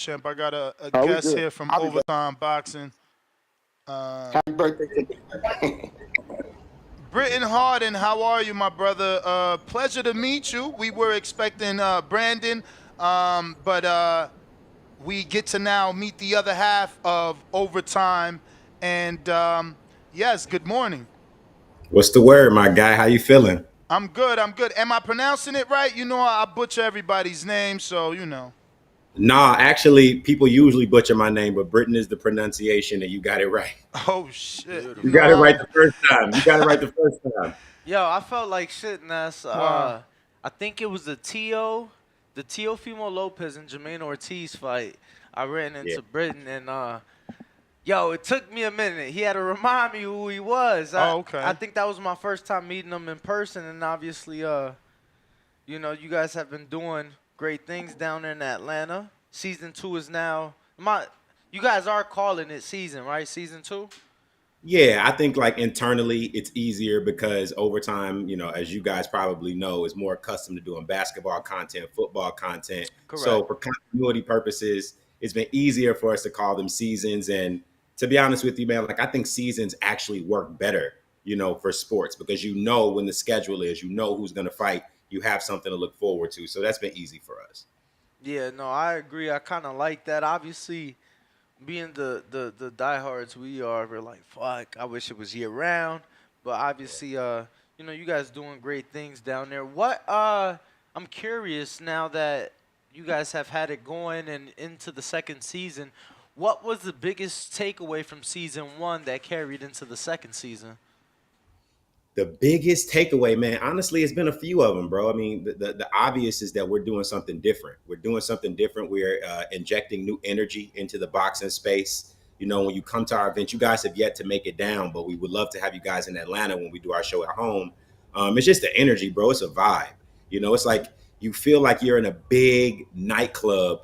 Champ, I got a Oh, we guest good. here from I'll be back. Overtime Boxing. Uh, Happy birthday to me. Britton Hardin, how are you, my brother? Pleasure to meet you. We were expecting Brandon, but we get to now meet the other half of Overtime. And yes, good morning. What's the word, my guy? How you feeling? I'm good. I'm good. Am I pronouncing it right? You know, I butcher everybody's name, so you know. Nah, actually, people usually butcher my name, but Britain is the pronunciation, and you got it right. Oh shit. You You know, Beautiful. got it right the first time. You got it right the first time. Yo, I felt like shit, Ness. wow. I think it was the Teofimo Lopez and Jermaine Ortiz fight. I ran Yeah. into Britain and yo, it took me a minute. He had to remind me who he was. I Oh, I okay. think that was my first time meeting him in person, and obviously, you guys have been doing great things down there in Atlanta. Season 2 is now my. You guys are calling it season, right? Season 2. Yeah, I think like internally it's easier because over time, as you guys probably know, is more accustomed to doing basketball content, football content. So Correct. for continuity purposes, it's been easier for us to call them seasons. And to be honest with you, man, like I think seasons actually work better, for sports because when the schedule is, who's gonna fight, you have something to look forward to. So that's been easy for us. Yeah, no, I agree. I kind of like that. Obviously, being the diehards we are, we're like, fuck, I wish it was year round. But obviously, you guys doing great things down there. I'm curious now that you guys have had it going and into the second season. What was the biggest takeaway from season 1 that carried into the second season? The biggest takeaway, man, honestly, it's been a few of them, bro. I mean, the obvious is that we're doing something different. We're doing something different. We're injecting new energy into the boxing space. When you come to our event, you guys have yet to make it down, but we would love to have you guys in Atlanta when we do our show at home. It's just the energy, bro. It's a vibe. It's like you feel like you're in a big nightclub,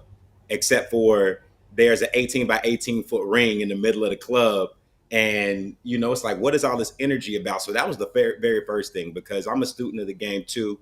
except for there's an 18 by 18-foot ring in the middle of the club, and it's like, what is all this energy about? So that was the very first thing, because I'm a student of the game too.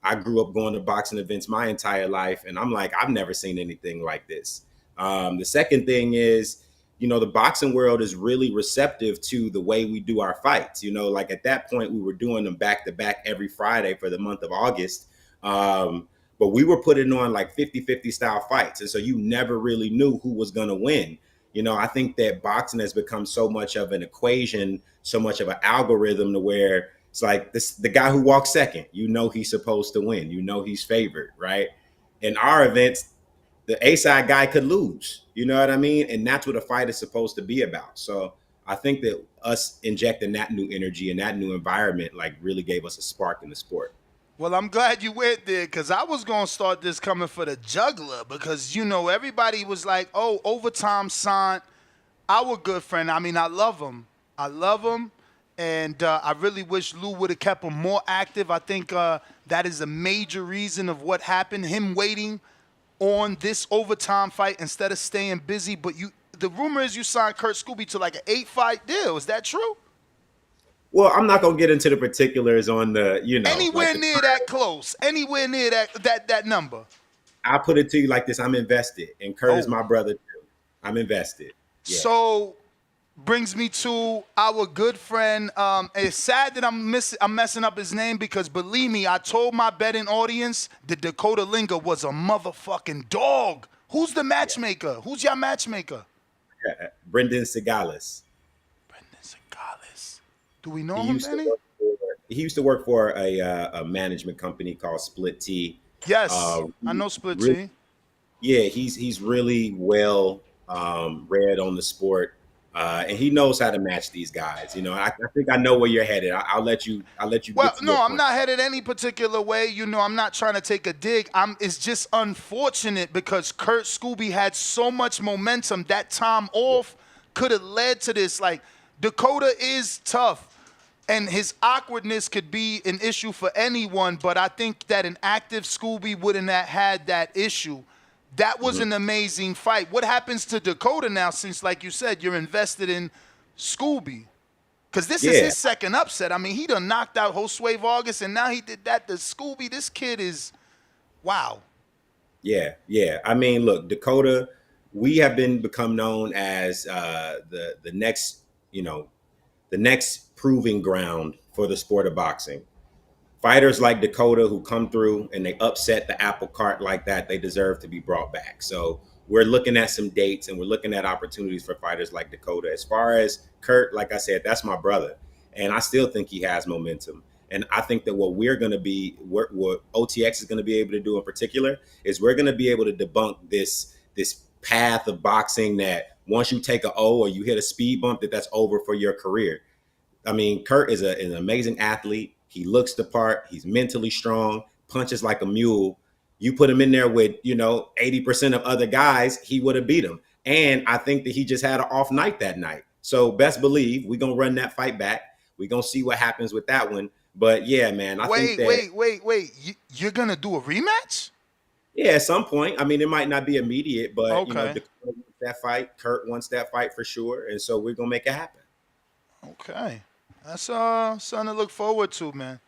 I grew up going to boxing events my entire life, and I'm like, I've never seen anything like this. The second thing is, the boxing world is really receptive to the way we do our fights. Like at that point, we were doing them back to back every Friday for the month of August. But we were putting on like 50-50 style fights. And so you never really knew who was going to win. I think that boxing has become so much of an equation, so much of an algorithm, to where it's like the guy who walks second, he's supposed to win, he's favored, right? In our events, the A side guy could lose, you know what I mean? And that's what a fight is supposed to be about. So I think that us injecting that new energy and that new environment like really gave us a spark in the sport. Well, I'm glad you went there because I was going to start this coming for the juggler because, everybody was like, oh, Overtime signed our good friend. I mean, I love him. I love him. And I really wish Lou would have kept him more active. I think that is a major reason of what happened, him waiting on this Overtime fight instead of staying busy. But the rumor is you signed Kurt Scooby to like an 8-fight deal. Is that true? Well, I'm not gonna get into the particulars on the, like Anywhere the. near that close, anywhere near that number. I'll put it to you like this: I'm invested, and Kurt is Oh, my brother too. I'm invested. Yeah. so brings me to our good friend. It's sad that I'm messing up his name because believe me, I told my betting audience that Dakota Linga was a motherfucking dog. Who's the matchmaker? Who's your matchmaker? Brendan Segalis. Brendan Segales. Do we know He him, used to Benny? work for he used to work for a management company called Split T. Yes, Uh, I know Split really, T. yeah, he's really well read on the sport, and he knows how to match these guys. I think I know where you're headed. I'll let you Well, get to your no, I'm point. not headed any particular way. I'm not trying to take a dig. It's just unfortunate because Kurt Scooby had so much momentum. That time off could have led to this. Like, Dakota is tough, and his awkwardness could be an issue for anyone, but I think that an active Scooby wouldn't have had that issue. That was Mhm. an amazing fight. What happens to Dakota now since, like you said, you're invested in Scooby? Because this is Yeah, his second upset. I mean, he done knocked out Josue Vargas, and now he did that to Scooby. This kid is, wow. yeah. I mean, look, Dakota. we have become known as the next, the next proving ground for the sport of boxing. Fighters like Dakota who come through and they upset the apple cart like that, they deserve to be brought back. So we're looking at some dates and we're looking at opportunities for fighters like Dakota. As far as Kurt, like I said, that's my brother. And I still think he has momentum. And I think that what we're going to be, what OTX is going to be able to do in particular, is we're going to be able to debunk this path of boxing that once you take a O or you hit a speed bump, that's over for your career. I mean, Kurt is an amazing athlete. He looks the part. He's mentally strong, punches like a mule. You put him in there with, 80% of other guys, he would have beat him. And I think that he just had an off night that night. So best believe we're going to run that fight back. We're going to see what happens with that one. But yeah, man, I think that. Wait. You're going to do a rematch? Yeah, at some point. I mean, it might not be immediate, but, Okay. Dakota wants that fight. Kurt wants that fight for sure. And so we're going to make it happen. Okay. That's something to look forward to, man.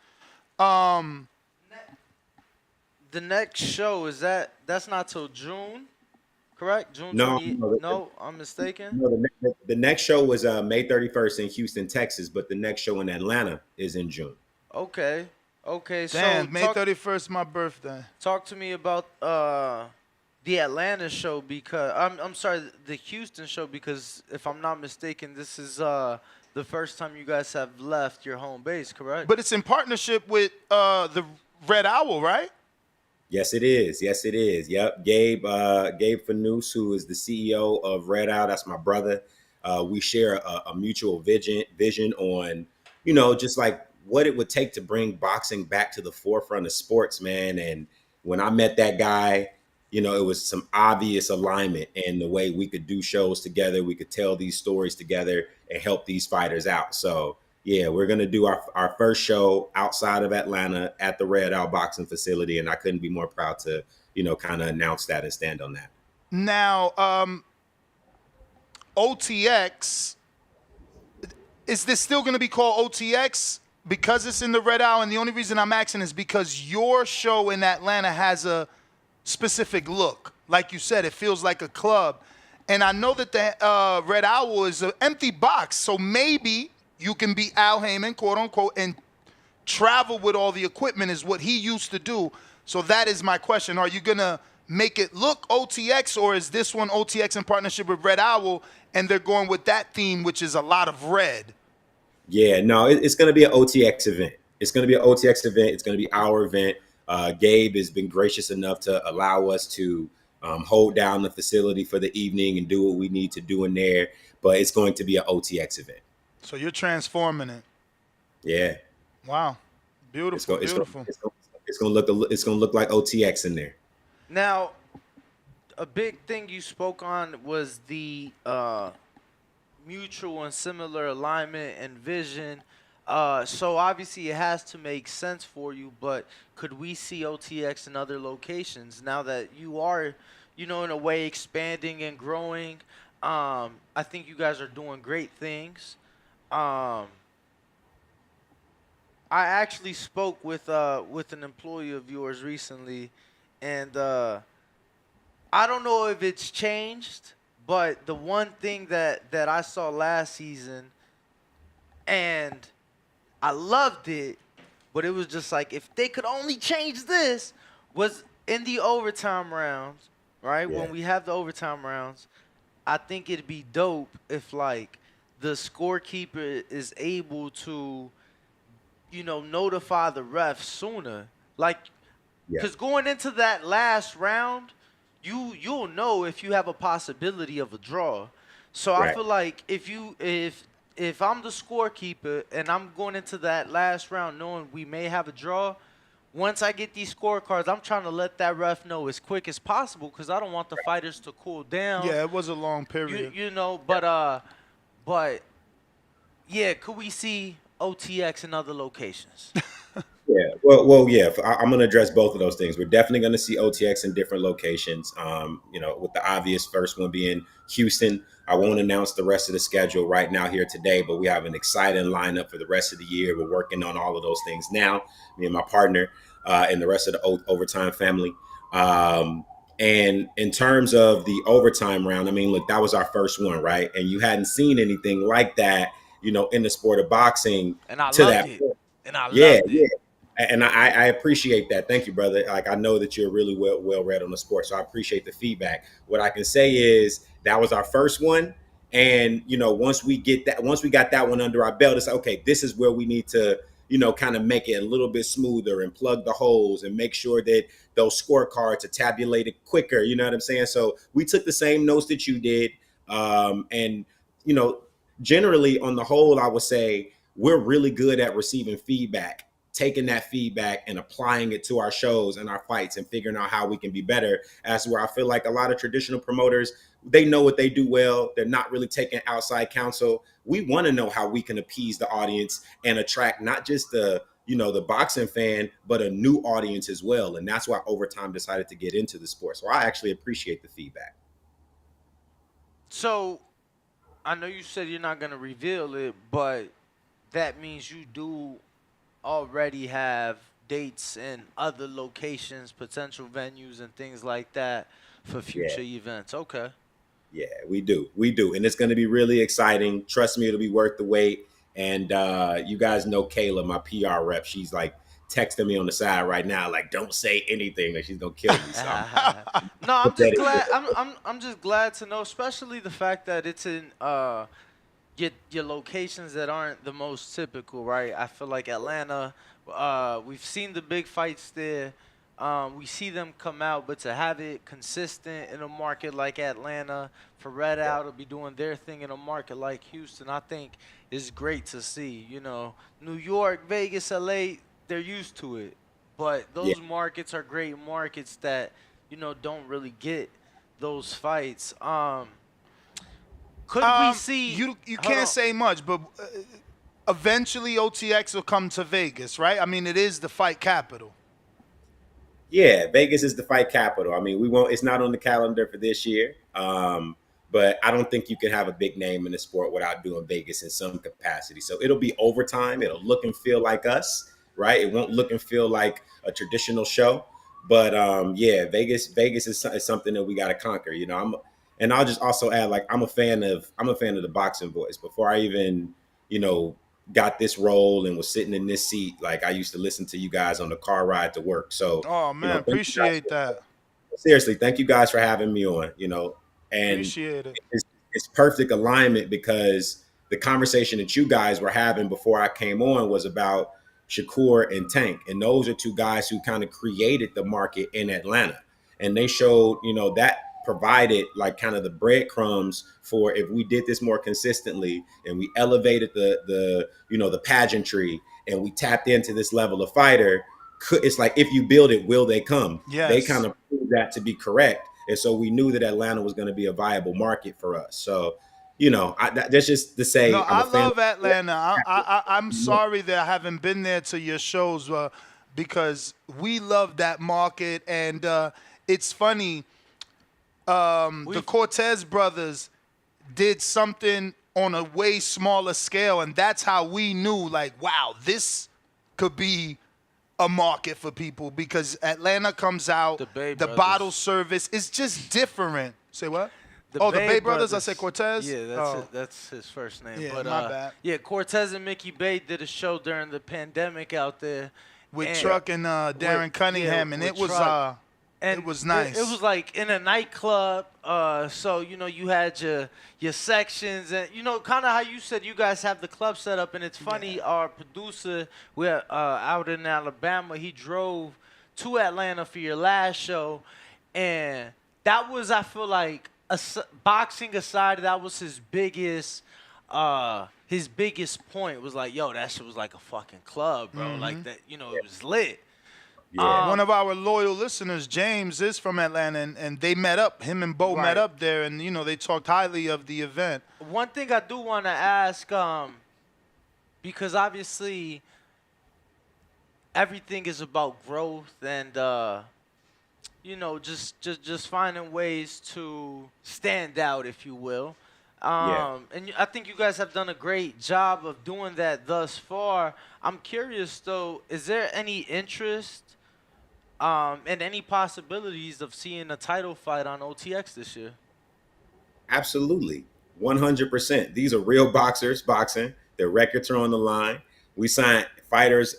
The next show that's not till June, correct? June No, 20. no, No, I'm mistaken. No, the next show was May 31st in Houston, Texas, but the next show in Atlanta is in June. Okay. Damn, So May 31st, my birthday. talk to me about the Atlanta show, because I'm sorry, the Houston show, because if I'm not mistaken, this is the first time you guys have left your home base, correct? But it's in partnership with the Red Owl, right? Yes, it is. Yes, it is. Yep. Gabe Fanous, who is the CEO of Red Owl, that's my brother. We share a mutual vision on, just like what it would take to bring boxing back to the forefront of sports, man. And when I met that guy, it was some obvious alignment in the way we could do shows together. We could tell these stories together and help these fighters out. So yeah, we're going to do our first show outside of Atlanta at the Red Owl Boxing Facility. And I couldn't be more proud to, kind of announce that and stand on that. Now, OTX, is this still going to be called OTX because it's in the Red Owl? And the only reason I'm asking is because your show in Atlanta has a specific look. Like you said, it feels like a club. And I know that the Red Owl is an empty box. So maybe you can be Al Heyman, quote unquote, and travel with all the equipment is what he used to do. So that is my question. Are you going to make it look OTX, or is this one OTX in partnership with Red Owl and they're going with that theme, which is a lot of red? Yeah, no, it's going to be an OTX event. It's going to be an OTX event. It's going to be our event. Gabe has been gracious enough to allow us to hold down the facility for the evening and do what we need to do in there. But it's going to be an OTX event. So you're transforming it. Yeah. Wow. Beautiful, beautiful. It's going to look like OTX in there. Now, a big thing you spoke on was the mutual and similar alignment and vision. So obviously it has to make sense for you, but could we see OTX in other locations now that you are, in a way expanding and growing? I think you guys are doing great things. I actually spoke with an employee of yours recently, and I don't know if it's changed, but the one thing that I saw last season, and I loved it, but it was just like, if they could only change this, was in the overtime rounds, right? Yeah. When we have the overtime rounds, I think it'd be dope if, like, the scorekeeper is able to, notify the ref sooner. Like, because going into that last round, you'll know if you have a possibility of a draw. So I Right. feel like if I'm the scorekeeper and I'm going into that last round knowing we may have a draw, once I get these scorecards, I'm trying to let that ref know as quick as possible, because I don't want the fighters to cool down. Yeah, it was a long period. But yeah, could we see OTX in other locations? Yeah. Well, yeah. I'm going to address both of those things. We're definitely going to see OTX in different locations. With the obvious first one being Houston. I won't announce the rest of the schedule right now here today, but we have an exciting lineup for the rest of the year. We're working on all of those things now, me and my partner, and the rest of the overtime family. And in terms of the overtime round, I mean, look, that was our first one, right? And you hadn't seen anything like that, in the sport of boxing And I to loved that it. point. And I Yeah, loved yeah. it. And I appreciate that. Thank you, brother. Like, I know that you're really well read on the sport, so I appreciate the feedback. What I can say is that was our first one, and once we got that one under our belt, it's like, okay, this is where we need to kind of make it a little bit smoother and plug the holes and make sure that those scorecards are tabulated quicker. You know what I'm saying? So we took the same notes that you did, and you know, generally on the whole, I would say we're really good at receiving feedback, taking that feedback and applying it to our shows and our fights and figuring out how we can be better. As where I feel like a lot of traditional promoters, they know what they do well. They're not really taking outside counsel. We want to know how we can appease the audience and attract not just the boxing fan, but a new audience as well. And that's why Overtime decided to get into the sport. So I actually appreciate the feedback. So I know you said you're not gonna reveal it, but that means you do already have dates in other locations, potential venues, and things like that for Yeah. future events. Okay. Yeah, we do. We do. And it's going to be really exciting. Trust me, it'll be worth the wait. And you guys know Kayla, my PR rep. She's like texting me on the side right now, like, don't say anything, that she's going to kill me. So No, I'm just glad. I'm just glad to know, especially the fact that it's in your locations that aren't the most typical, right? I feel like Atlanta, we've seen the big fights there. We see them come out, but to have it consistent in a market like Atlanta, for Red Out to be doing their thing in a market like Houston, I think is great to see. New York, Vegas, LA, they're used to it. But yeah. those markets are great markets that, don't really get those fights. Could we see? You Hold can't on. say much, but eventually OTX will come to Vegas, right? I mean, it is the fight capital. Yeah, Vegas is the fight capital. I mean, we won't. It's not on the calendar for this year, but I don't think you can have a big name in the sport without doing Vegas in some capacity. So it'll be Overtime. It'll look and feel like us, right? It won't look and feel like a traditional show, but yeah, Vegas is something that we got to conquer. And I'll just also add, like, I'm a fan of the Boxing Voice. Before I even you know got this role and was sitting in this seat, like, I used to listen to you guys on the car ride to work. So, Oh man, thank you guys. appreciate that. Seriously, thank you guys for having me on. And Appreciate it. it's perfect alignment because the conversation that you guys were having before I came on was about Shakur and Tank, and those are two guys who kind of created the market in Atlanta, and they showed, that provided like kind of the breadcrumbs for if we did this more consistently and we elevated the pageantry and we tapped into this level of fighter. It's like, if you build it, will they come? They kind Yes. of proved that to be correct, and so we knew that Atlanta was going to be a viable market for us. So, that's just to say No, I'm I a fan. love Atlanta. I'm sorry that I haven't been there to your shows because we love that market, and it's funny. The Cortez brothers did something on a way smaller scale, and that's how we knew, like, wow, this could be a market for people, because Atlanta comes out, The Bay the brothers. bottle service is just different. Say what? The The Bay brothers. I said Cortez. Yeah, Oh. that's his first name. Yeah, but my bad. yeah, Cortez and Mickey Bay did a show during the pandemic out there With and- Truck and Darren Cunningham, and with it was Truck. it was nice. It was like in a nightclub. So you had your sections, and kind of how you said you guys have the club set up. And it's funny, our producer, we're out in Alabama. He drove to Atlanta for your last show, and that was, I feel like, boxing aside, that was his biggest point. Was like, yo, that shit was like a fucking club, bro. Like that, it was lit. Yeah. One of our loyal listeners, James, is from Atlanta, and they met up. Him and Bo Right. met up there, and they talked highly of the event. One thing I do want to ask, because obviously everything is about growth and just finding ways to stand out, if you will. And I think you guys have done a great job of doing that thus far. I'm curious though, is there any interest And any possibilities of seeing a title fight on OTX this year? Absolutely. 100%. These are real boxers boxing. Their records are on the line. We signed fighters,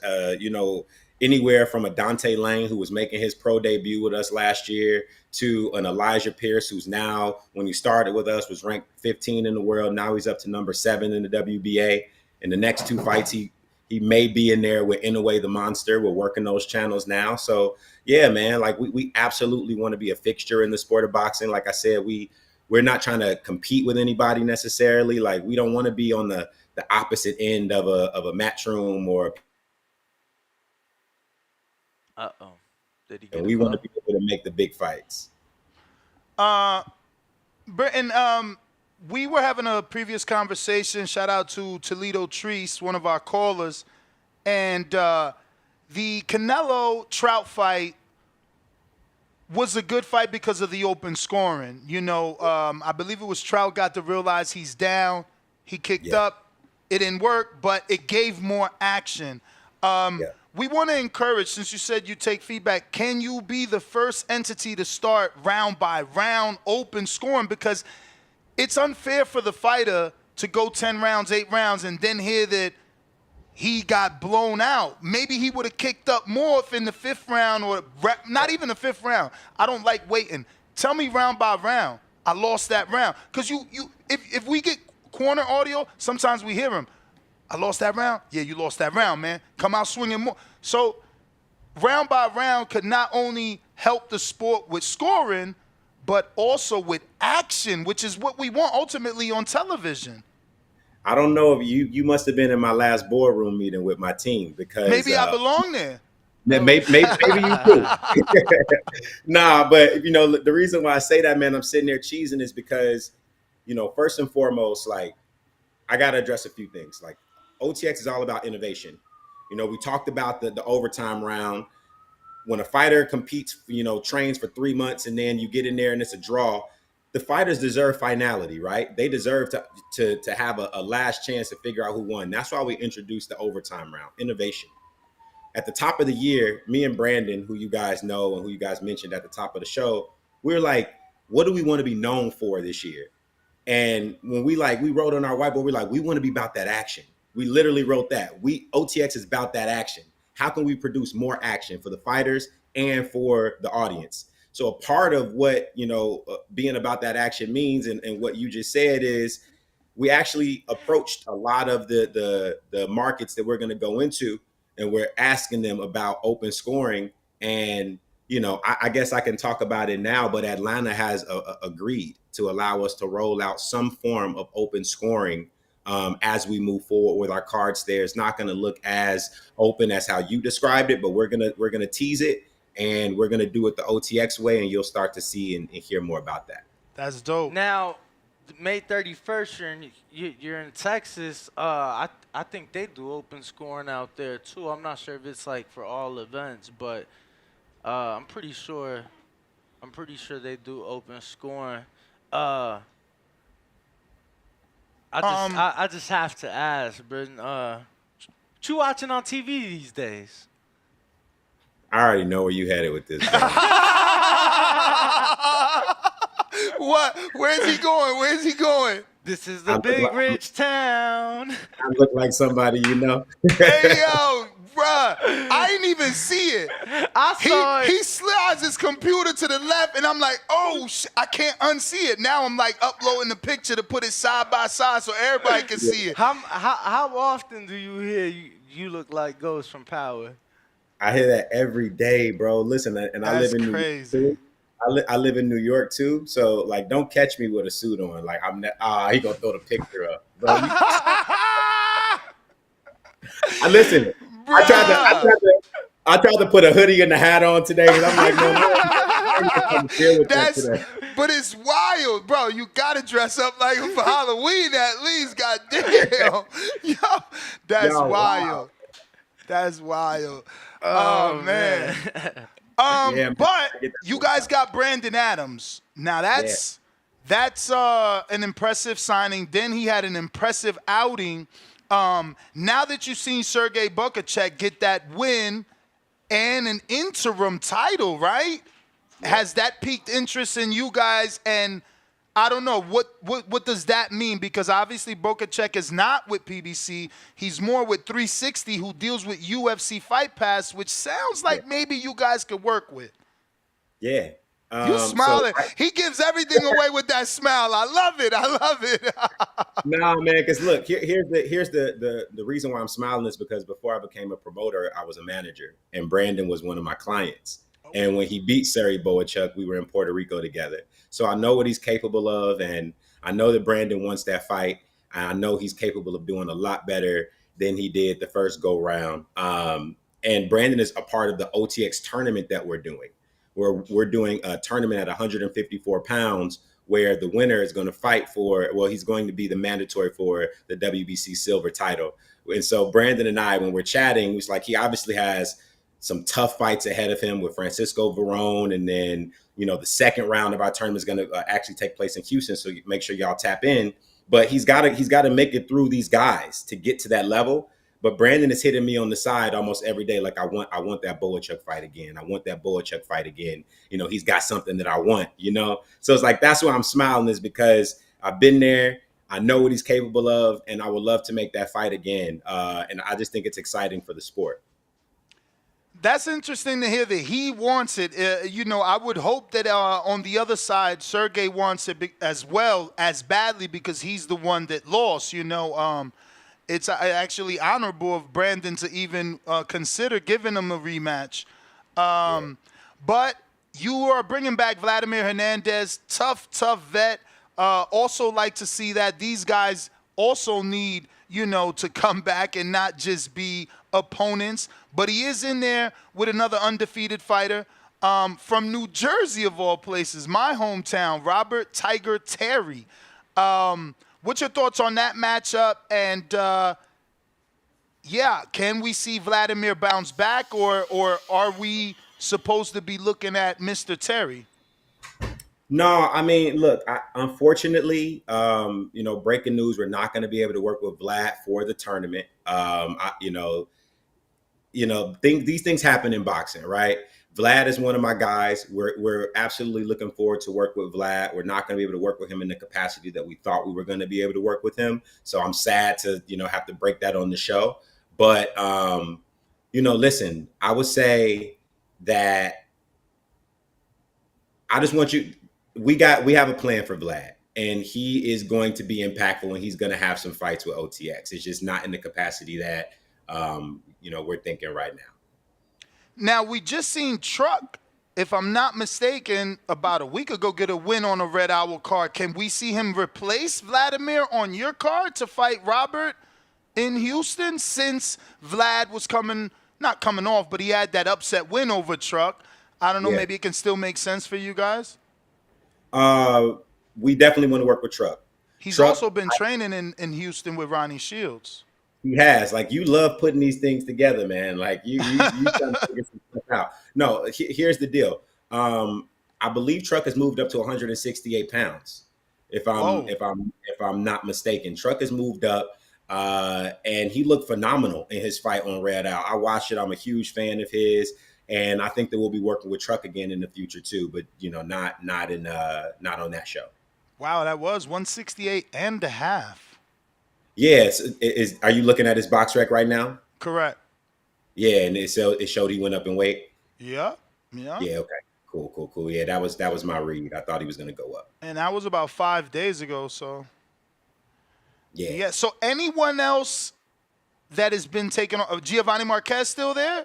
anywhere from a Dante Lane, who was making his pro debut with us last year, to an Elijah Pierce, who's now, when he started with us, was ranked 15 in the world. Now he's up to number 7 in the WBA. In the next 2 fights, he may be in there with Inoue the Monster. We're working those channels now. So, yeah, man, like we absolutely want to be a fixture in the sport of boxing. Like I said, we're not trying to compete with anybody necessarily. Like, we don't want to be on the opposite end of a matchroom or. Did he get And a we want to call? be able to make the big fights. Britton, we were having a previous conversation. Shout out to Toledo Treese, one of our callers. And the Canelo Trout fight was a good fight because of the open scoring. I believe it was Trout got to realize he's down. He kicked up. It didn't work, but it gave more action. We want to encourage, since you said you take feedback, can you be the first entity to start round by round open scoring? Because it's unfair for the fighter to go 10 rounds, 8 rounds, and then hear that he got blown out. Maybe he would have kicked up more if in the 5th round, or not even the 5th round. I don't like waiting. Tell me round by round, I lost that round. Because if we get corner audio, sometimes we hear him. I lost that round? Yeah, you lost that round, man. Come out swinging more. So round by round could not only help the sport with scoring, but also with action, which is what we want ultimately on television. I don't know if you must have been in my last boardroom meeting with my team, because Maybe I belong there. maybe you do. Nah, but the reason why I say that, man, I'm sitting there cheesing, is because, first and foremost, like, I got to address a few things. Like, OTX is all about innovation. We talked about the overtime round. When a fighter competes, trains for 3 months, and then you get in there and it's a draw, the fighters deserve finality, right? They deserve to have a last chance to figure out who won. That's why we introduced the overtime round, innovation. At the top of the year, me and Brandon, who you guys know and who you guys mentioned at the top of the show, we're like, what do we want to be known for this year? And when we wrote on our whiteboard, we're like, we want to be about that action. We literally wrote that. OTX is about that action. How can we produce more action for the fighters and for the audience? So a part of what, being about that action means, and what you just said, is we actually approached a lot of the markets that we're going to go into, and we're asking them about open scoring. And I guess I can talk about it now, but Atlanta has agreed to allow us to roll out some form of open scoring as we move forward with our cards. There, it's not going to look as open as how you described it, but we're gonna tease it, and we're gonna do it the OTX way, and you'll start to see and hear more about that. That's dope. Now, May 31st, you're in Texas. I think they do open scoring out there too. I'm not sure if it's like for all events, but I'm pretty sure they do open scoring. I just have to ask, Britton, what you watching on TV these days? I already know where you headed with this. What? Where's he going? Where's he going? This is the big rich town. I look like somebody you know. Hey, yo, bruh, I didn't even see it. I saw it. He slides his computer to the left, and I'm like, oh, I can't unsee it. Now I'm like uploading the picture to put it side by side so everybody can see it. How often do you hear you look like Ghost from Power? I hear that every day, bro. Listen, and I live in crazy. New York too. I live in New York too, so like, don't catch me with a suit on. Like, he gonna throw the picture up, bro. Listen. I tried to put a hoodie and a hat on today, because I'm like, no, but it's wild, bro. You gotta dress up like him for Halloween at least. Goddamn, yo, that's wild. Wow. That's wild. Oh man. But you guys got Brandon Adams. Now that's an impressive signing. Then he had an impressive outing. Now that you've seen Sergey Bukacek get that win, and an interim title, right? Has that piqued interest in you guys? And I don't know, what does that mean? Because obviously Bokachek is not with PBC. He's more with 360, who deals with UFC Fight Pass, which sounds like maybe you guys could work with. Yeah. You So smiling. He gives everything away with that smile. I love it. I love it. nah, man, because look, here's the reason why I'm smiling is because before I became a promoter, I was a manager, and Brandon was one of my clients. And when he beat Sari Boachuk, we were in Puerto Rico together. So I know what he's capable of, and I know that Brandon wants that fight. And I know he's capable of doing a lot better than he did the first go round. And Brandon is a part of the OTX tournament that we're doing. We're doing a tournament at 154 pounds where the winner is going to fight for, well, he's going to be the mandatory for the WBC silver title. And so Brandon and I, when we're chatting, it's like he obviously has some tough fights ahead of him with Francisco Varone. And then, the second round of our tournament is going to actually take place in Houston. So make sure y'all tap in. But he's got to make it through these guys to get to that level. But Brandon is hitting me on the side almost every day. Like, I want that Boachuk fight again. I want that Boachuk fight again. He's got something that I want, So it's like, that's why I'm smiling, is because I've been there. I know what he's capable of, and I would love to make that fight again. And I just think it's exciting for the sport. That's interesting to hear that he wants it. I would hope that on the other side, Sergey wants it as well, as badly, because he's the one that lost. It's actually honorable of Brandon to even consider giving him a rematch. But you are bringing back Vladimir Hernandez, tough vet. Also like to see that these guys also need, to come back and not just be opponents. But he is in there with another undefeated fighter from New Jersey, of all places, my hometown, Robert Tiger Terry. What's your thoughts on that matchup? And, can we see Vladimir bounce back, or are we supposed to be looking at Mr. Terry? No, I mean, look, unfortunately, breaking news, we're not going to be able to work with Vlad for the tournament. These things happen in boxing, right? Vlad is one of my guys. We're absolutely looking forward to work with Vlad. We're not going to be able to work with him in the capacity that we thought we were going to be able to work with him. So I'm sad to, have to break that on the show. But, listen, I would say that I just want you, we have a plan for Vlad, and he is going to be impactful, and he's going to have some fights with OTX. It's just not in the capacity that, we're thinking right now. Now, we just seen Truck, if I'm not mistaken, about a week ago get a win on a Red Owl card. Can we see him replace Vladimir on your card to fight Robert in Houston, since Vlad was not coming off, but he had that upset win over Truck? I don't know, maybe it can still make sense for you guys? We definitely want to work with Truck. He's also been training in Houston with Ronnie Shields. He has. Like, you love putting these things together, man. Like, you trying to figure some stuff out. No, here's the deal. I believe Truck has moved up to 168 pounds. If I'm not mistaken, Truck has moved up, and he looked phenomenal in his fight on Red Owl. I watched it. I'm a huge fan of his, and I think that we'll be working with Truck again in the future too. But not on that show. Wow, that was 168 and a half. Yeah, are you looking at his box rec right now? Correct. Yeah, and it showed he went up in weight. Yeah. Yeah. Okay. Cool. Yeah, that was my read. I thought he was going to go up. And that was about 5 days ago. So. Yeah. So anyone else that has been taken off? Giovanni Marquez still there?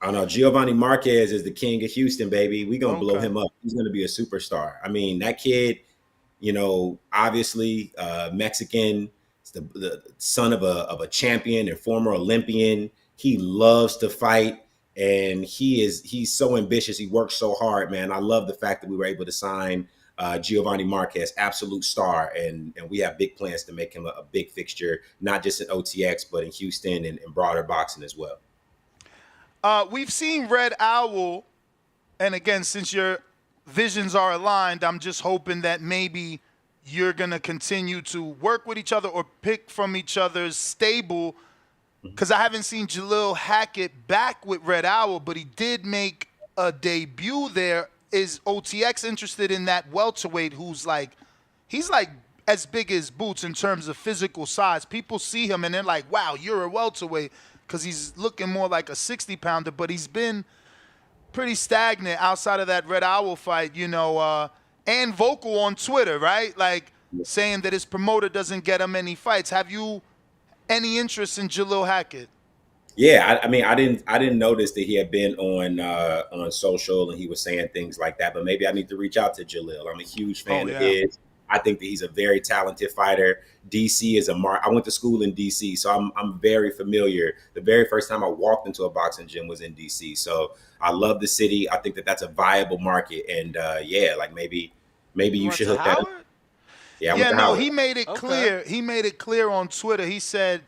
I know Giovanni Marquez is the king of Houston, baby. We're going to blow him up. He's going to be a superstar. I mean, that kid, obviously Mexican. The son of a champion and former Olympian. He loves to fight, and he's so ambitious. He works so hard, man. I love the fact that we were able to sign Giovanni Marquez, absolute star, and we have big plans to make him a big fixture, not just in OTX, but in Houston and broader boxing as well. We've seen Red Owl, and again, since your visions are aligned, I'm just hoping that maybe you're going to continue to work with each other or pick from each other's stable because I haven't seen Jalil Hackett back with Red Owl, but he did make a debut there. Is OTX interested in that welterweight who's like, he's like as big as Boots in terms of physical size. People see him and they're like, wow, you're a welterweight, because he's looking more like a 60-pounder, but he's been pretty stagnant outside of that Red Owl fight, and vocal on Twitter, right? Like saying that his promoter doesn't get him any fights. Have you any interest in Jalil Hackett? Yeah, I mean, I didn't notice that he had been on social and he was saying things like that. But maybe I need to reach out to Jalil. I'm a huge fan of his. I think that he's a very talented fighter. DC is a mark. I went to school in DC, so I'm very familiar. The very first time I walked into a boxing gym was in DC, so I love the city. I think that that's a viable market, and yeah, like maybe you should hook that up. Yeah, I went to Howard. He made it clear. He made it clear on Twitter. He said,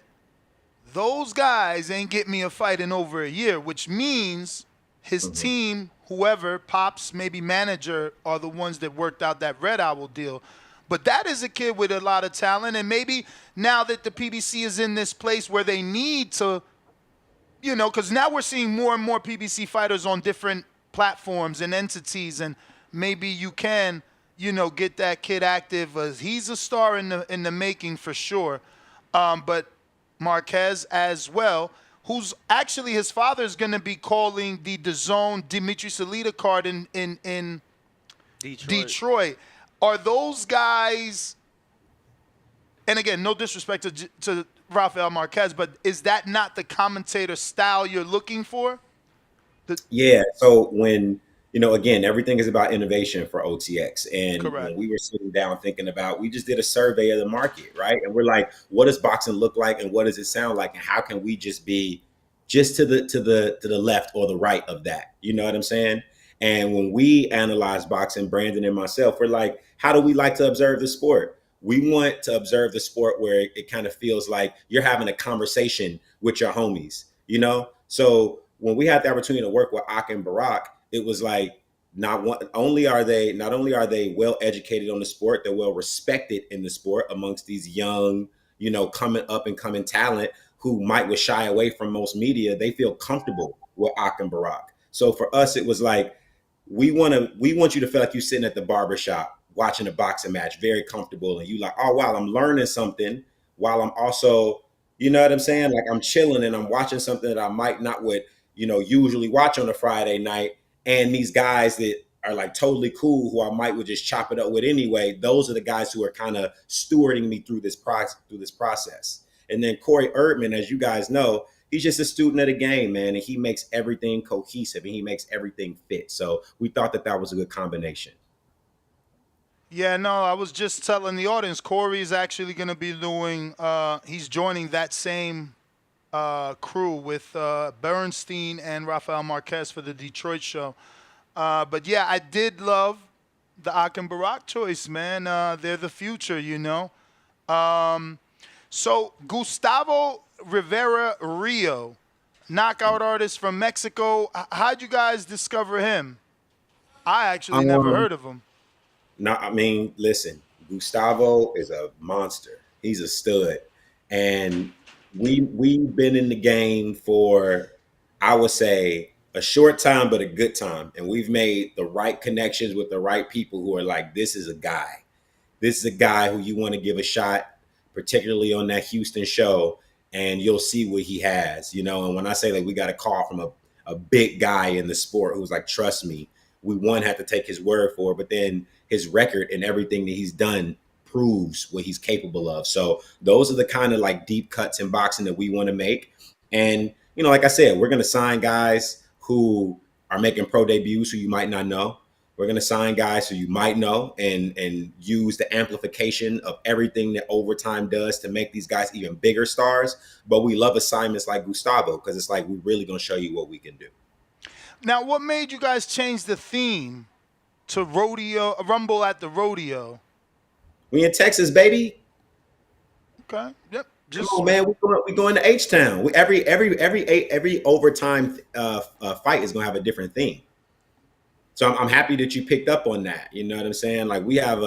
those guys ain't get me a fight in over a year, which means his team, whoever, Pops, maybe manager, are the ones that worked out that Red Owl deal. But that is a kid with a lot of talent, and maybe now that the PBC is in this place where they need to, because now we're seeing more and more PBC fighters on different platforms and entities, and maybe you can, get that kid active. He's a star in the making for sure. But Marquez as well, who's actually, his father is going to be calling the DAZN Dimitri Salita card in Detroit. Are those guys, and again, no disrespect to Rafael Marquez, but is that not the commentator style you're looking for? Yeah, so when, again, everything is about innovation for OTX. And Correct. When we were sitting down thinking about, we just did a survey of the market, right? And we're like, what does boxing look like and what does it sound like? And how can we just be just to the left or the right of that? You know what I'm saying? And when we analyze boxing, Brandon and myself, we're like, how do we like to observe the sport? We want to observe the sport where it kind of feels like you're having a conversation with your homies, So when we had the opportunity to work with Ak and Barack, it was like not only are they well educated on the sport, they're well respected in the sport amongst these young, coming up and coming talent who might would shy away from most media. They feel comfortable with Ak and Barack. So for us, it was like, we want you to feel like you're sitting at the barbershop watching a boxing match, very comfortable, and you like, oh wow, I'm learning something while I'm also, you know what I'm saying? Like I'm chilling and I'm watching something that I might not would, usually watch on a Friday night. And these guys that are like totally cool, who I might would just chop it up with anyway, those are the guys who are kind of stewarding me through this process. And then Corey Erdman, as you guys know, he's just a student of the game, man, and he makes everything cohesive and he makes everything fit. So we thought that was a good combination. Yeah, no, I was just telling the audience, Corey is actually going to be doing, he's joining that same crew with Bernstein and Rafael Marquez for the Detroit show. But yeah, I did love the Ak and Barack choice, man. They're the future, So Gustavo Rivera Rio, knockout artist from Mexico. How'd you guys discover him? I actually never heard of him. No, I mean, listen, Gustavo is a monster. He's a stud. And we've been in the game for, I would say, a short time, but a good time. And we've made the right connections with the right people who are like, this is a guy. This is a guy who you want to give a shot, particularly on that Houston show, and you'll see what he has, And when I say like we got a call from a big guy in the sport who's like, trust me, we had to take his word for it, but then his record and everything that he's done proves what he's capable of. So those are the kind of like deep cuts in boxing that we want to make. And, like I said, we're going to sign guys who are making pro debuts who you might not know. We're going to sign guys who you might know and use the amplification of everything that overtime does to make these guys even bigger stars. But we love assignments like Gustavo because it's like we're really going to show you what we can do. Now, what made you guys change the theme to Rumble at the Rodeo? We in Texas, baby. Okay. Yep. Come on, man. We going to H-Town. Every overtime fight is going to have a different theme. So I'm happy that you picked up on that. You know what I'm saying? Like we have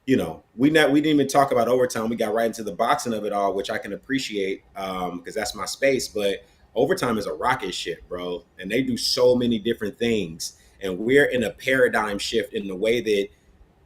we didn't even talk about overtime. We got right into the boxing of it all, which I can appreciate because that's my space. But overtime is a rocket ship, bro, and they do so many different things. And we're in a paradigm shift in the way that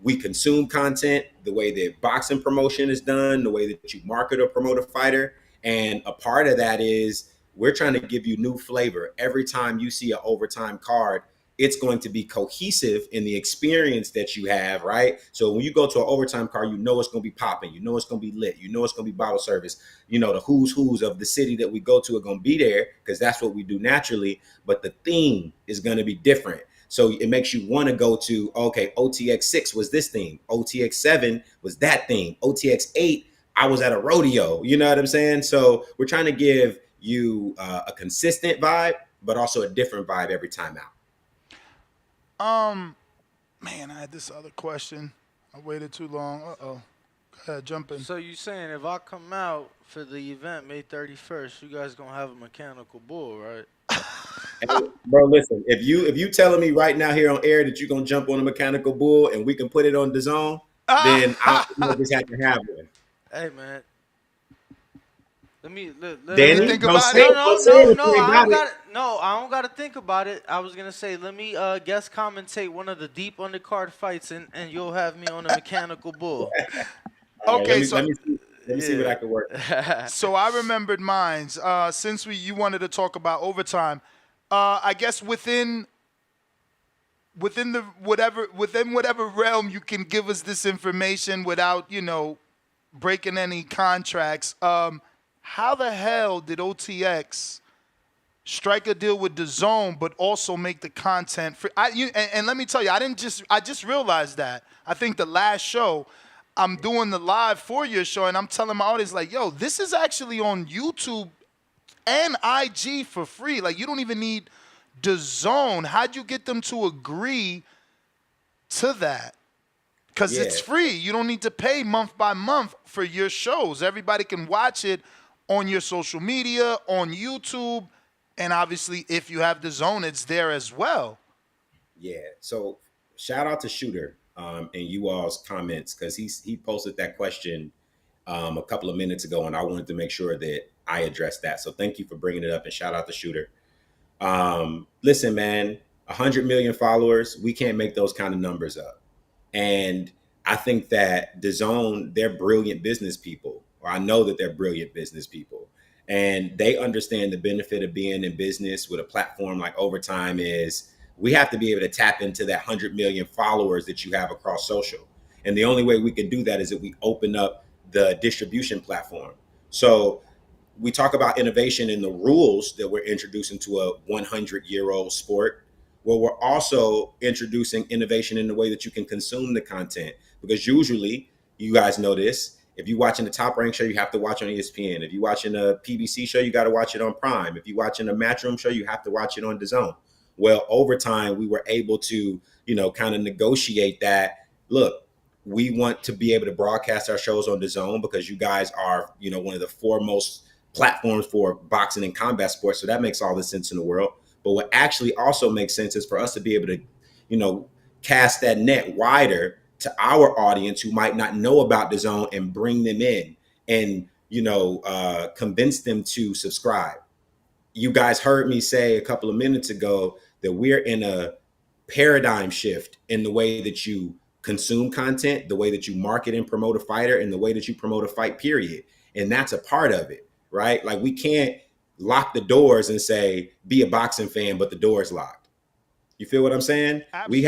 we consume content, the way that boxing promotion is done, the way that you market or promote a fighter. And a part of that is we're trying to give you new flavor. Every time you see an overtime card, it's going to be cohesive in the experience that you have, right? So when you go to an overtime card, you know it's going to be popping, you know it's going to be lit, you know it's going to be bottle service, the who's of the city that we go to are going to be there because that's what we do naturally. But the theme is going to be different. So it makes you want to go to, okay, OTX 6 was this theme, OTX 7 was that theme, OTX 8, I was at a rodeo. You know what I'm saying? So we're trying to give you a consistent vibe, but also a different vibe every time out. Man, I had this other question. I waited too long. Go ahead, jump in. So you saying if I come out for the event May 31st, you guys gonna have a mechanical bull, right? Hey, bro, listen, if you telling me right now here on air that you're gonna jump on a mechanical bull and we can put it on the zone, then I just have to have one. Hey man, let me Danny, think don't about say it. it. no, Don't say it if you ain't I got don't it. got no, I don't gotta think about it. I was gonna say let me guest commentate one of the deep undercard fights and you'll have me on a mechanical bull. All right, Okay, so let me see what I can work. so I remembered mines. Since you wanted to talk about overtime, I guess within whatever realm you can give us this information without breaking any contracts. How the hell did OTX strike a deal with DAZN but also make the content free? And let me tell you, I just realized that. I think the last show, I'm doing the live for your show, and I'm telling my audience like, yo, this is actually on YouTube and IG for free. Like, you don't even need DAZN. How'd you get them to agree to that? Because Yeah. it's free. You don't need to pay month by month for your shows. Everybody can watch it on your social media, on YouTube, and obviously if you have DAZN, it's there as well. Yeah. So shout out to Shooter and you all's comments because he posted that question a couple of minutes ago, and I wanted to make sure that I addressed that. So thank you for bringing it up, and shout out to Shooter. Listen, man, 100 million followers, we can't make those kind of numbers up. And I think that DAZN, they're brilliant business people, or I know that they're brilliant business people. And they understand the benefit of being in business with a platform like Overtime is we have to be able to tap into that 100 million followers that you have across social. And the only way we can do that is if we open up the distribution platform. So we talk about innovation in the rules that we're introducing to a 100-year-old sport. Well, we're also introducing innovation in the way that you can consume the content. Because usually, you guys know this, if you're watching the Top Rank show, you have to watch on ESPN. If you're watching a PBC show, you got to watch it on Prime. If you're watching a Matchroom show, you have to watch it on DAZN. Well, over time, we were able to, kind of negotiate that. Look, we want to be able to broadcast our shows on DAZN because you guys are, one of the foremost platforms for boxing and combat sports. So that makes all the sense in the world. But what actually also makes sense is for us to be able to, cast that net wider to our audience who might not know about DAZN and bring them in and, convince them to subscribe. You guys heard me say a couple of minutes ago that we're in a paradigm shift in the way that you consume content, the way that you market and promote a fighter, and the way that you promote a fight, period. And that's a part of it, right? Like we can't lock the doors and say, be a boxing fan, but the door is locked. You feel what I'm saying? Absolutely.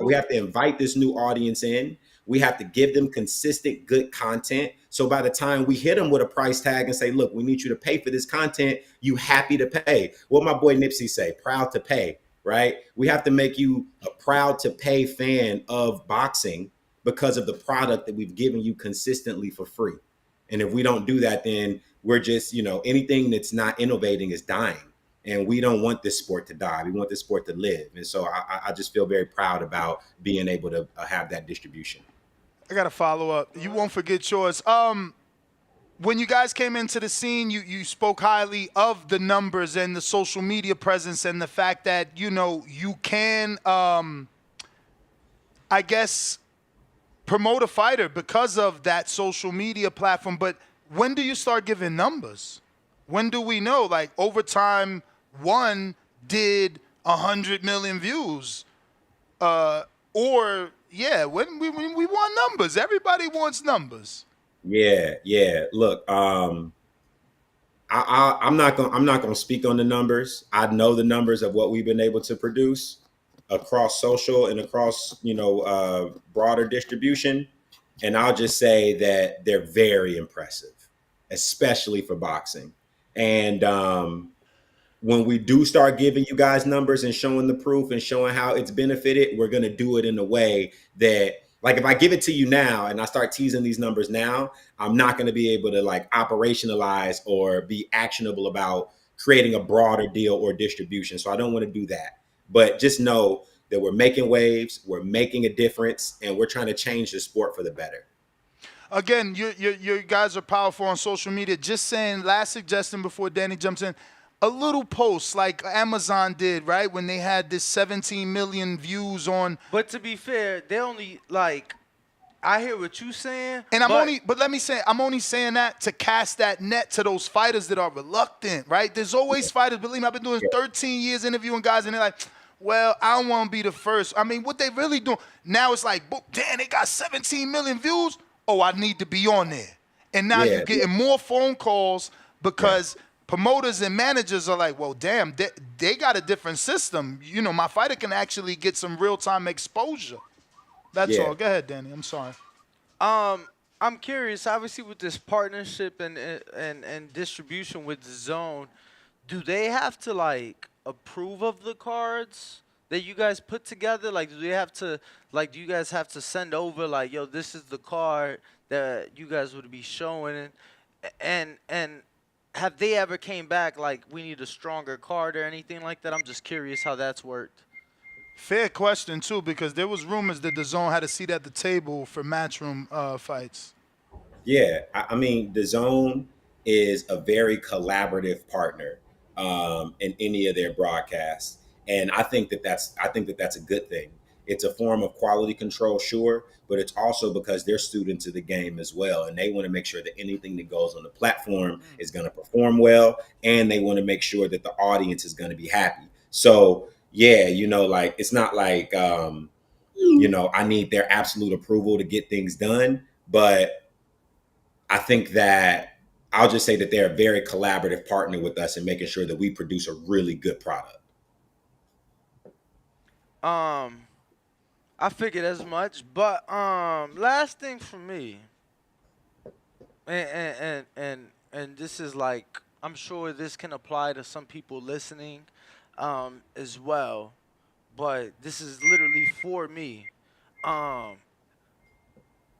We have to invite this new audience in. We have to give them consistent, good content. So by the time we hit them with a price tag and say, look, we need you to pay for this content, you happy to pay. What my boy Nipsey say, proud to pay, right? We have to make you a proud to pay fan of boxing because of the product that we've given you consistently for free. And if we don't do that, then we're just, anything that's not innovating is dying. And we don't want this sport to die. We want this sport to live. And so I just feel very proud about being able to have that distribution. I got to follow up. You won't forget yours. When you guys came into the scene, you spoke highly of the numbers and the social media presence and the fact that, you can, I guess, promote a fighter because of that social media platform. But when do you start giving numbers? When do we know? Like Overtime One did 100 million views, or yeah, when we want numbers. Everybody wants numbers. Yeah, yeah. Look, I'm not gonna speak on the numbers. I know the numbers of what we've been able to produce across social and across broader distribution, and I'll just say that they're very impressive, especially for boxing. And when we do start giving you guys numbers and showing the proof and showing how it's benefited, we're going to do it in a way that, like, if I give it to you now and I start teasing these numbers now, I'm not going to be able to like operationalize or be actionable about creating a broader deal or distribution. So I don't want to do that. But just know that we're making waves, we're making a difference, and we're trying to change the sport for the better. Again, you guys are powerful on social media. Just saying, last suggestion before Danny jumps in, a little post like Amazon did, right? When they had this 17 million views on. But to be fair, they only like. I hear what you saying, And but let me say, I'm only saying that to cast that net to those fighters that are reluctant, right? There's always fighters, believe me, I've been doing 13 years interviewing guys, and they're like, well, I don't want to be the first. I mean, what they really doing? Now it's like, damn, they got 17 million views. Oh, I need to be on there. And now you're getting more phone calls because promoters and managers are like, well, damn, they got a different system. You know, my fighter can actually get some real-time exposure. That's all. Go ahead, Danny. I'm sorry. I'm curious. Obviously, with this partnership and distribution with the Zone, do they have to like approve of the cards that you guys put together? Like, do you guys have to send over like, yo, this is the card that you guys would be showing, and have they ever came back like, we need a stronger card or anything like that? I'm just curious how that's worked. Fair question, too, because there was rumors that the Zone had a seat at the table for matchroom fights. Yeah, I mean, the Zone is a very collaborative partner in any of their broadcasts, and I think that that's a good thing. It's a form of quality control, sure, but it's also because they're students of the game as well, and they want to make sure that anything that goes on the platform is going to perform well, and they want to make sure that the audience is going to be happy. So, yeah, like it's not like I need their absolute approval to get things done, but I think that I'll just say that they're a very collaborative partner with us in making sure that we produce a really good product. I figured as much, but last thing for me, and this is like, I'm sure this can apply to some people listening, as well, but this is literally for me. Um,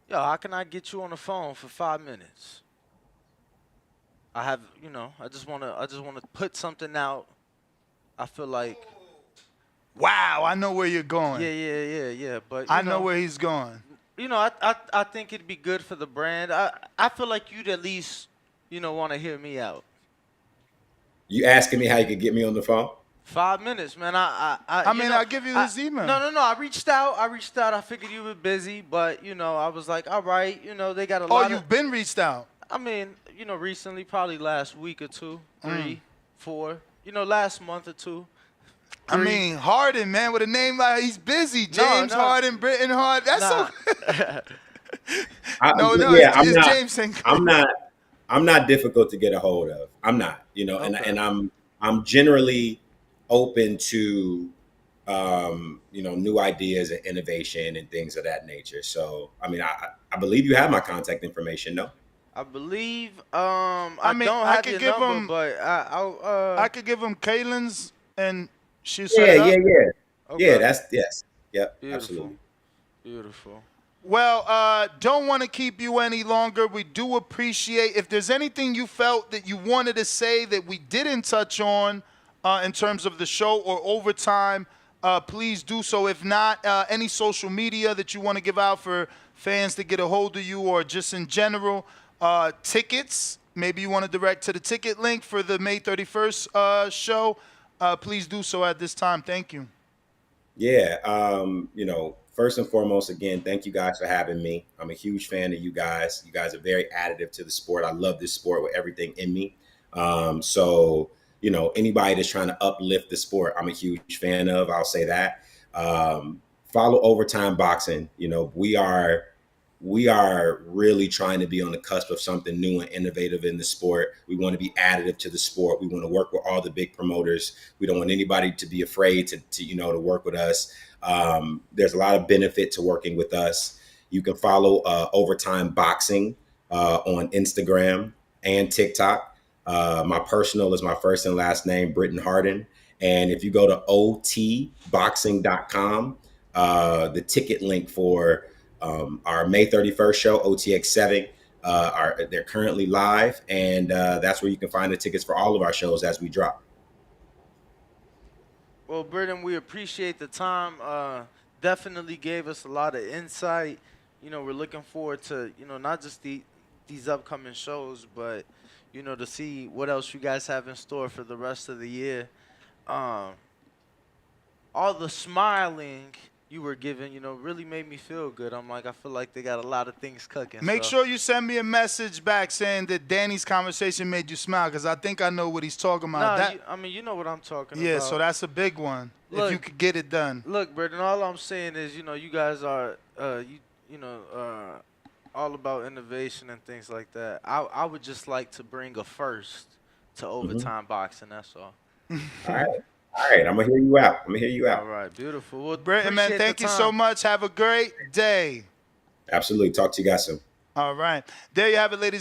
Yo, how can I get you on the phone for 5 minutes? I have, I just wanna put something out. I feel like, Wow, I know where you're going. yeah. But I know where he's going. I think it'd be good for the brand. I feel like you'd at least, want to hear me out. You asking me how you could get me on the phone? 5 minutes, man. I mean, I'll give you his email. No. I reached out. I figured you were busy, but I was like, all right. They got a lot. Oh, you've been reached out. I mean, recently, probably last week or two, 3, 4. Last month or two. 3. I mean, Hardin, man, with a name like he's busy. James Hardin, Britton Hardin. That's so. It's James Sinclair. I'm not difficult to get a hold of. I'm not, Okay. and I'm generally open to new ideas and innovation and things of that nature. So I mean, I believe you have my contact information, no? I believe I don't have your number, but I could give him Kaylin's and she'll Yeah. Okay. Yeah, yes. Yep, Beautiful. absolutely. Beautiful. Well, don't want to keep you any longer. We do appreciate if there's anything you felt that you wanted to say that we didn't touch on in terms of the show or overtime, please do so. If not, any social media that you want to give out for fans to get a hold of you or just in general, tickets, maybe you want to direct to the ticket link for the May 31st please do so at this time. Thank you. Yeah, first and foremost, again, thank you guys for having me. I'm a huge fan of you guys. You guys are very additive to the sport. I love this sport with everything in me. So, anybody that's trying to uplift the sport, I'm a huge fan of. I'll say that. Follow Overtime Boxing. We are really trying to be on the cusp of something new and innovative in the sport. We want to be additive to the sport. We want to work with all the big promoters. We don't want anybody to be afraid to work with us. There's a lot of benefit to working with us. You can follow Overtime Boxing on Instagram and TikTok. My personal is my first and last name, Britton Hardin. And if you go to otboxing.com, the ticket link for our May 31st show, OTX7, they're currently live, and that's where you can find the tickets for all of our shows as we drop. Well, Britton, we appreciate the time. Definitely gave us a lot of insight. We're looking forward to, not just these upcoming shows, but, to see what else you guys have in store for the rest of the year. All the smiling you were giving, really made me feel good. I feel like they got a lot of things cooking. Make sure you send me a message back saying that Danny's conversation made you smile, because I think I know what he's talking about. You know what I'm talking about. Yeah, so that's a big one. Look, if you could get it done. Look, Britton, all I'm saying is, you guys are, all about innovation and things like that. I would just like to bring a first to Overtime Boxing. That's all. All right, I'm gonna hear you out. All right, beautiful. Well, Britton, man, thank you so much. Have a great day. Absolutely. Talk to you guys soon. All right. There you have it, ladies and